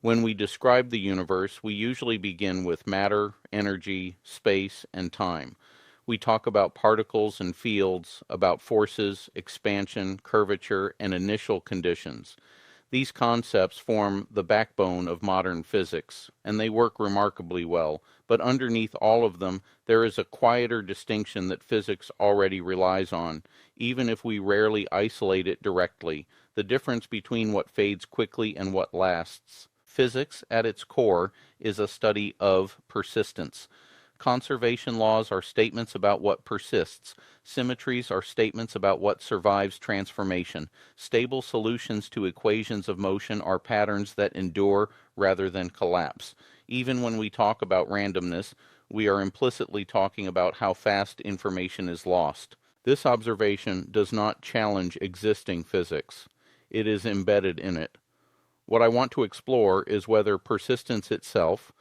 When we describe the universe, we usually begin with matter, energy, space, and time. We talk about particles and fields, about forces, expansion, curvature, and initial conditions. These concepts form the backbone of modern physics, and they work remarkably well. But underneath all of them, there is a quieter distinction that physics already relies on, even if we rarely isolate it directly, the difference between what fades quickly and what lasts. Physics, at its core, is a study of persistence. Conservation laws are statements about what persists. Symmetries are statements about what survives transformation. Stable solutions to equations of motion are patterns that endure rather than collapse. Even when we talk about randomness, we are implicitly talking about how fast information is lost. This observation does not challenge existing physics. It is embedded in it. What I want to explore is whether persistence itself,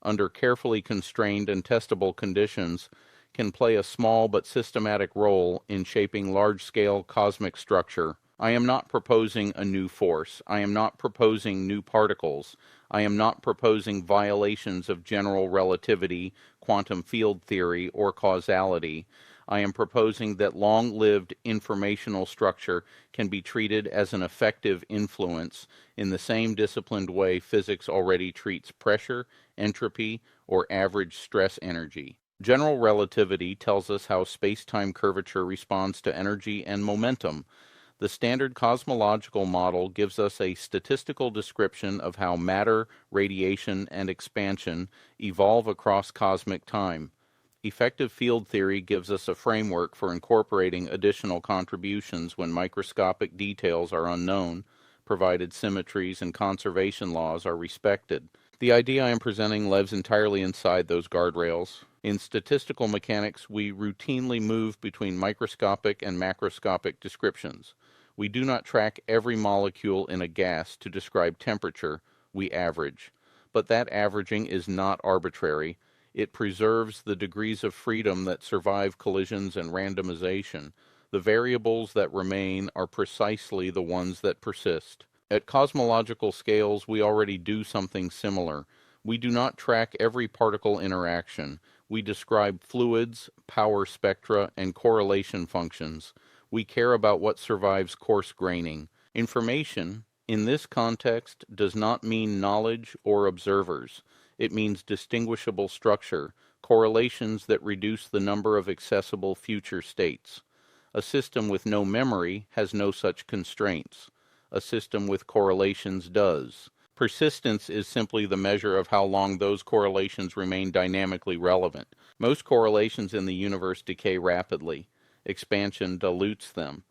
under carefully constrained and testable conditions, can play a small but systematic role in shaping large-scale cosmic structure. I am not proposing a new force. I am not proposing new particles. I am not proposing violations of general relativity, quantum field theory, or causality. I am proposing that long-lived informational structure can be treated as an effective influence in the same disciplined way physics already treats pressure, entropy, or average stress energy. General relativity tells us how space-time curvature responds to energy and momentum. The standard cosmological model gives us a statistical description of how matter, radiation, and expansion evolve across cosmic time. Effective field theory gives us a framework for incorporating additional contributions when microscopic details are unknown, provided symmetries and conservation laws are respected. The idea I am presenting lives entirely inside those guardrails. In statistical mechanics, we routinely move between microscopic and macroscopic descriptions. We do not track every molecule in a gas to describe temperature, we average. But that averaging is not arbitrary. It preserves the degrees of freedom that survive collisions and randomization. The variables that remain are precisely the ones that persist. At cosmological scales, we already do something similar. We do not track every particle interaction. We describe fluids, power spectra, and correlation functions. We care about what survives coarse-graining. Information, in this context, does not mean knowledge or observers. It means distinguishable structure, correlations that reduce the number of accessible future states. A system with no memory has no such constraints. A system with correlations does. Persistence is simply the measure of how long those correlations remain dynamically relevant. Most correlations in the universe decay rapidly. Expansion dilutes them.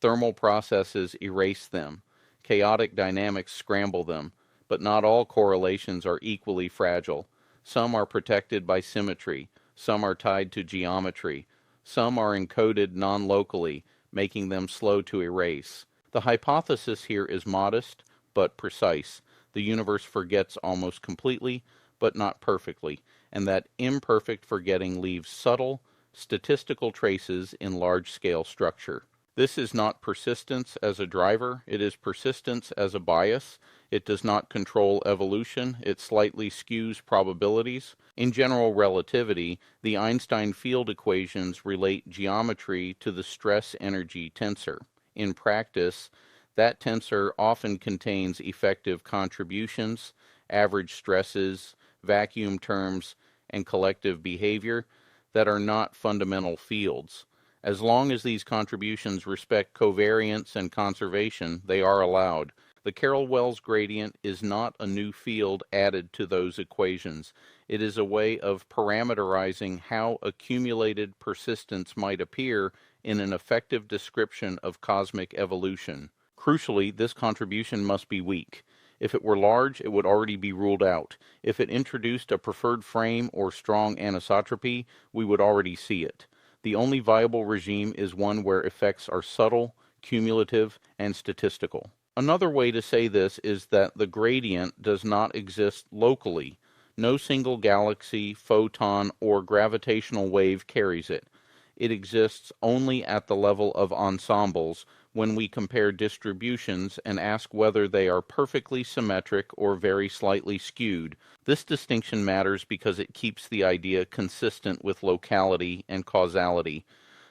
Thermal processes erase them. Chaotic dynamics scramble them. But not all correlations are equally fragile. Some are protected by symmetry. Some are tied to geometry. Some are encoded non-locally, making them slow to erase. The hypothesis here is modest, but precise. The universe forgets almost completely, but not perfectly, and that imperfect forgetting leaves subtle, statistical traces in large-scale structure. This is not persistence as a driver, it is persistence as a bias. It does not control evolution, it slightly skews probabilities. In general relativity, the Einstein field equations relate geometry to the stress-energy tensor. In practice, that tensor often contains effective contributions, average stresses, vacuum terms, and collective behavior that are not fundamental fields. As long as these contributions respect covariance and conservation, they are allowed. The Carroll-Wells gradient is not a new field added to those equations. It is a way of parameterizing how accumulated persistence might appear in an effective description of cosmic evolution. Crucially, this contribution must be weak. If it were large, it would already be ruled out. If it introduced a preferred frame or strong anisotropy, we would already see it. The only viable regime is one where effects are subtle, cumulative, and statistical. Another way to say this is that the gradient does not exist locally. No single galaxy, photon, or gravitational wave carries it. It exists only at the level of ensembles, when we compare distributions and ask whether they are perfectly symmetric or very slightly skewed. This distinction matters because it keeps the idea consistent with locality and causality.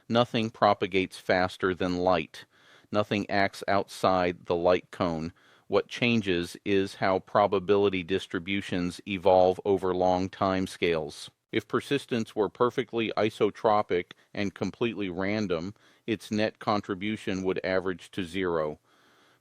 Nothing propagates faster than light. Nothing acts outside the light cone. What changes is how probability distributions evolve over long time scales. If persistence were perfectly isotropic and completely random, its net contribution would average to zero.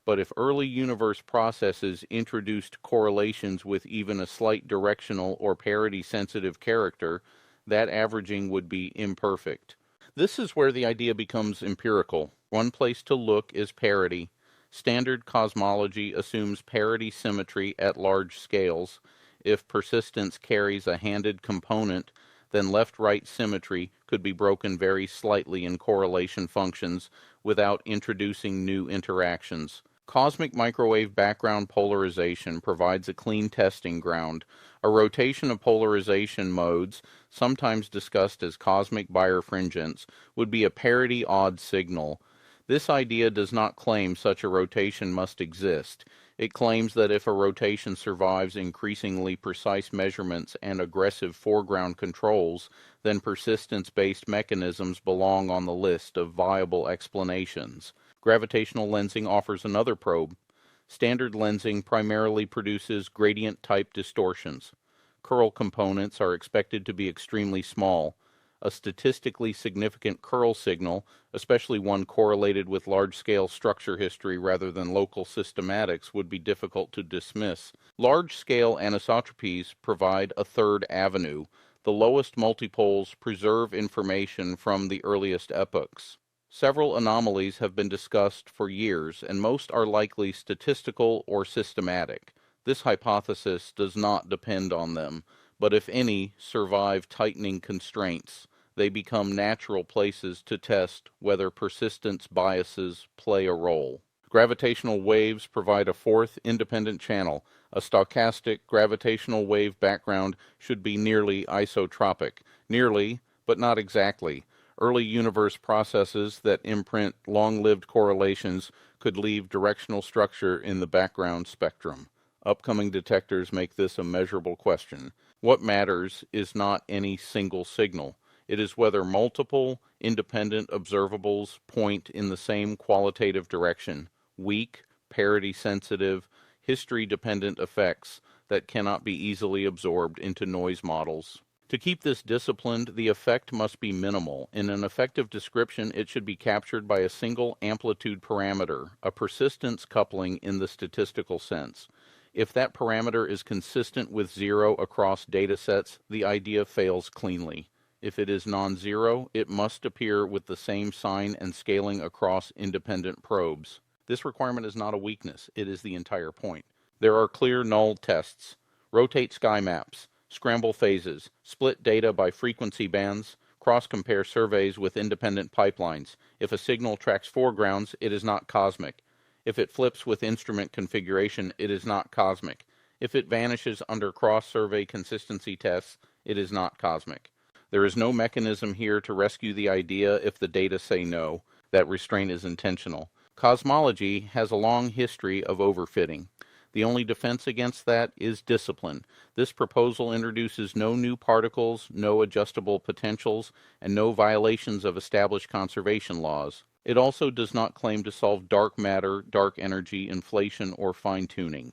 But if early universe processes introduced correlations with even a slight directional or parity-sensitive character, that averaging would be imperfect. This is where the idea becomes empirical. One place to look is parity. Standard cosmology assumes parity symmetry at large scales. If persistence carries a handed component, then left-right symmetry could be broken very slightly in correlation functions without introducing new interactions. Cosmic microwave background polarization provides a clean testing ground. A rotation of polarization modes, sometimes discussed as cosmic birefringence, would be a parity odd signal. This idea does not claim such a rotation must exist. It claims that if a rotation survives increasingly precise measurements and aggressive foreground controls, then persistence-based mechanisms belong on the list of viable explanations. Gravitational lensing offers another probe. Standard lensing primarily produces gradient-type distortions. Curl components are expected to be extremely small. A statistically significant curl signal, especially one correlated with large-scale structure history rather than local systematics, would be difficult to dismiss. Large-scale anisotropies provide a third avenue. The lowest multipoles preserve information from the earliest epochs. Several anomalies have been discussed for years, and most are likely statistical or systematic. This hypothesis does not depend on them, but if any survive tightening constraints, they become natural places to test whether persistence biases play a role. Gravitational waves provide a fourth independent channel. A stochastic gravitational wave background should be nearly isotropic. Nearly, but not exactly. Early universe processes that imprint long-lived correlations could leave directional structure in the background spectrum. Upcoming detectors make this a measurable question. What matters is not any single signal. It is whether multiple independent observables point in the same qualitative direction. Weak, parity-sensitive, history-dependent effects that cannot be easily absorbed into noise models. To keep this disciplined, the effect must be minimal. In an effective description, it should be captured by a single amplitude parameter, a persistence coupling in the statistical sense. If that parameter is consistent with zero across datasets, the idea fails cleanly. If it is non-zero, it must appear with the same sign and scaling across independent probes. This requirement is not a weakness, it is the entire point. There are clear null tests. Rotate sky maps, scramble phases, split data by frequency bands, cross-compare surveys with independent pipelines. If a signal tracks foregrounds, it is not cosmic. If it flips with instrument configuration, it is not cosmic. If it vanishes under cross-survey consistency tests, it is not cosmic. There is no mechanism here to rescue the idea if the data say no. That restraint is intentional. Cosmology has a long history of overfitting. The only defense against that is discipline. This proposal introduces no new particles, no adjustable potentials, and no violations of established conservation laws. It also does not claim to solve dark matter, dark energy, inflation, or fine-tuning.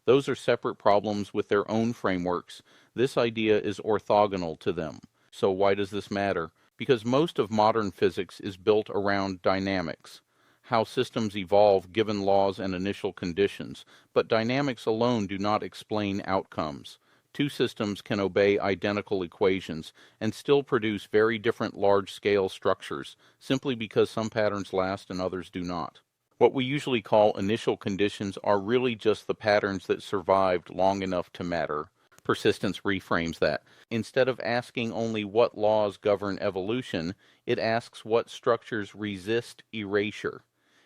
Those are separate problems with their own frameworks. This idea is orthogonal to them. So why does this matter? Because most of modern physics is built around dynamics, how systems evolve given laws and initial conditions, but dynamics alone do not explain outcomes. Two systems can obey identical equations and still produce very different large-scale structures, simply because some patterns last and others do not. What we usually call initial conditions are really just the patterns that survived long enough to matter. Persistence reframes that. Instead of asking only what laws govern evolution, it asks what structures resist erasure.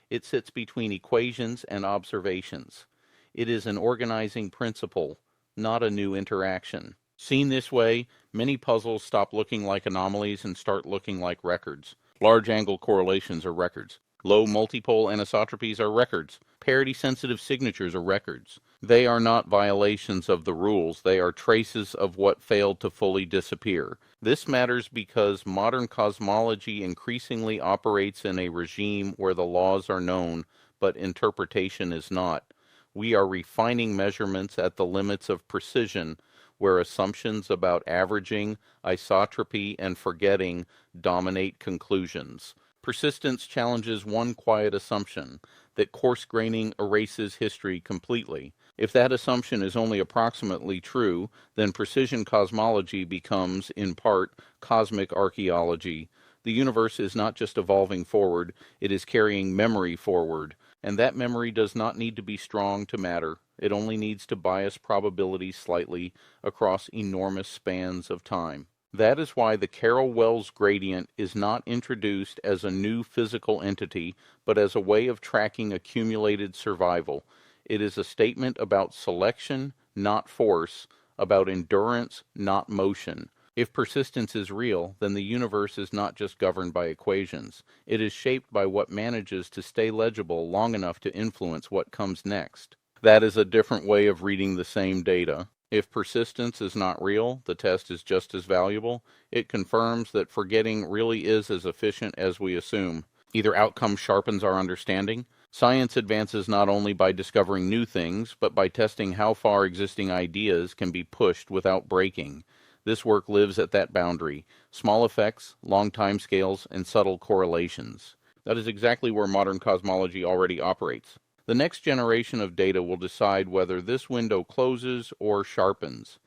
It sits between equations and observations. It is an organizing principle, not a new interaction. Seen this way, many puzzles stop looking like anomalies and start looking like records. Large angle correlations are records. Low multipole anisotropies are records. Parity-sensitive signatures are records. They are not violations of the rules. They are traces of what failed to fully disappear. This matters because modern cosmology increasingly operates in a regime where the laws are known, but interpretation is not. We are refining measurements at the limits of precision, where assumptions about averaging, isotropy, and forgetting dominate conclusions. Persistence challenges one quiet assumption, that coarse graining erases history completely. If that assumption is only approximately true, then precision cosmology becomes, in part, cosmic archaeology. The universe is not just evolving forward, it is carrying memory forward. And that memory does not need to be strong to matter. It only needs to bias probability slightly across enormous spans of time. That is why the Carroll-Wells gradient is not introduced as a new physical entity, but as a way of tracking accumulated survival. It is a statement about selection, not force, about endurance, not motion. If persistence is real, then the universe is not just governed by equations. It is shaped by what manages to stay legible long enough to influence what comes next. That is a different way of reading the same data. If persistence is not real, the test is just as valuable. It confirms that forgetting really is as efficient as we assume. Either outcome sharpens our understanding. Science advances not only by discovering new things, but by testing how far existing ideas can be pushed without breaking. This work lives at that boundary. Small effects, long timescales, and subtle correlations. That is exactly where modern cosmology already operates. The next generation of data will decide whether this window closes or sharpens.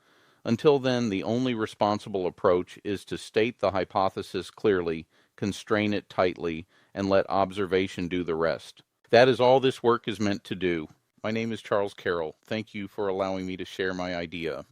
Until then, the only responsible approach is to state the hypothesis clearly, constrain it tightly, and let observation do the rest. That is all this work is meant to do. My name is Charles Carroll. Thank you for allowing me to share my idea.